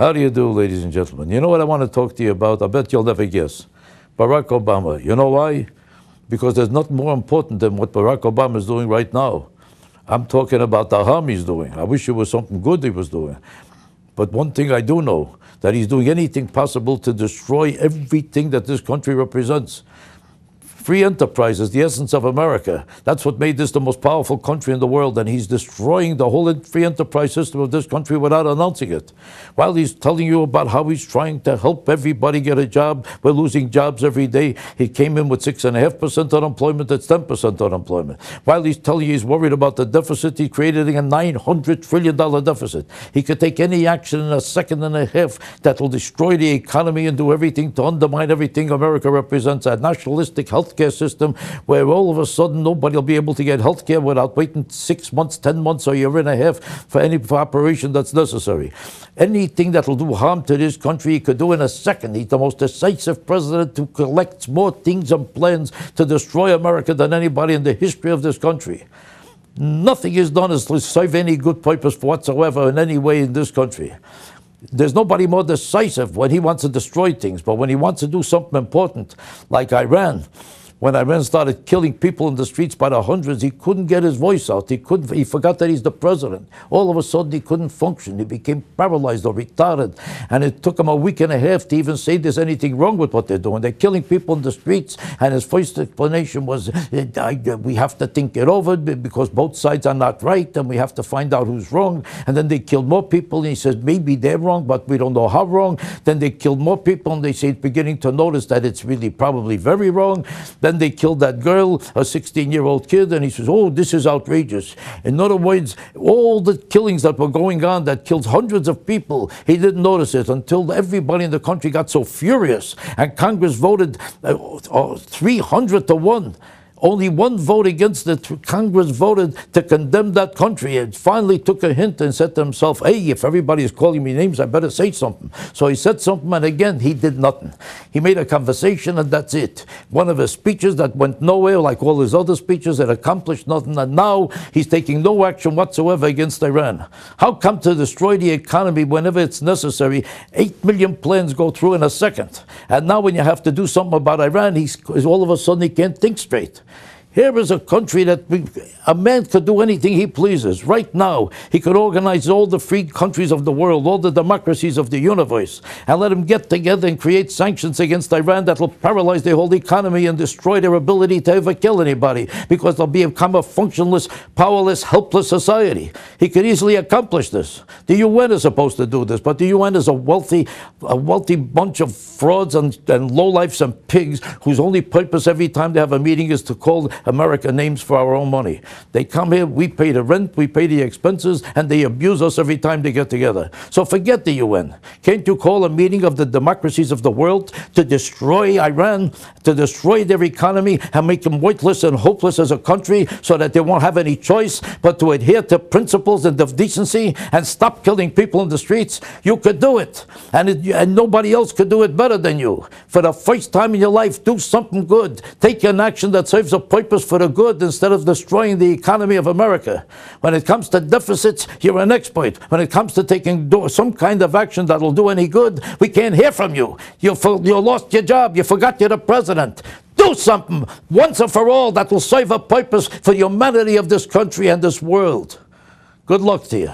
How do you do, ladies and gentlemen? You know what I want to talk to you about? I bet you'll never guess. Barack Obama. You know why? Because there's nothing more important than what Barack Obama is doing right now. I'm talking about the harm he's doing. I wish it was something good he was doing. But one thing I do know, that he's doing anything possible to destroy everything that this country represents. Free enterprise is the essence of America. That's what made this the most powerful country in the world, and he's destroying the whole free enterprise system of this country without announcing it. While he's telling you about how he's trying to help everybody get a job, we're losing jobs every day. He came in with 6.5% unemployment, that's 10% unemployment. While he's telling you he's worried about the deficit, he created a $900 trillion deficit. He could take any action in a second and a half that will destroy the economy and do everything to undermine everything America represents, a nationalistic healthcare system where all of a sudden nobody will be able to get health care without waiting 6 months, 10 months, or a year and a half for any operation that's necessary. Anything that will do harm to this country, he could do in a second. He's the most decisive president who collects more things and plans to destroy America than anybody in the history of this country. Nothing is done to serve any good purpose whatsoever in any way in this country. There's nobody more decisive when he wants to destroy things, but when he wants to do something important, like Iran, when Iran started killing people in the streets by the hundreds, he couldn't get his voice out. He forgot that he's the president. All of a sudden, he couldn't function. He became paralyzed or retarded. And it took him a week and a half to even say there's anything wrong with what they're doing. They're killing people in the streets. And his first explanation was, we have to think it over because both sides are not right, and we have to find out who's wrong. And then they killed more people. And he says, maybe they're wrong, but we don't know how wrong. Then they killed more people, and they say it's beginning to notice that it's really probably very wrong. Then they killed that girl, a 16-year-old kid, and he says, oh, this is outrageous. In other words, all the killings that were going on that killed hundreds of people, he didn't notice it until everybody in the country got so furious, and Congress voted 300 to 1. Only one vote against it. Congress voted to condemn that country. It finally took a hint and said to himself, hey, if everybody is calling me names, I better say something. So he said something, and again, he did nothing. He made a conversation, and that's it. One of his speeches that went nowhere, like all his other speeches, that accomplished nothing, and now he's taking no action whatsoever against Iran. How come to destroy the economy whenever it's necessary? 8 million plans go through in a second. And now when you have to do something about Iran, all of a sudden he can't think straight. Here is a country that a man could do anything he pleases. Right now, he could organize all the free countries of the world, all the democracies of the universe, and let them get together and create sanctions against Iran that will paralyze their whole economy and destroy their ability to ever kill anybody, because they'll become a functionless, powerless, helpless society. He could easily accomplish this. The UN is supposed to do this, but the UN is a wealthy bunch of frauds and lowlifes and pigs whose only purpose every time they have a meeting is to call America names for our own money. They come here, we pay the rent, we pay the expenses, and they abuse us every time they get together. So forget the UN. Can't you call a meeting of the democracies of the world to destroy Iran, to destroy their economy, and make them worthless and hopeless as a country so that they won't have any choice but to adhere to principles and of decency and stop killing people in the streets? You could do it. And nobody else could do it better than you. For the first time in your life, do something good. Take an action that serves a purpose for the good instead of destroying the economy of America. When it comes to deficits, you're an expert. When it comes to taking some kind of action that will do any good, we can't hear from you. You lost your job. You forgot you're the president. Do something once and for all that will serve a purpose for the humanity of this country and this world. Good luck to you.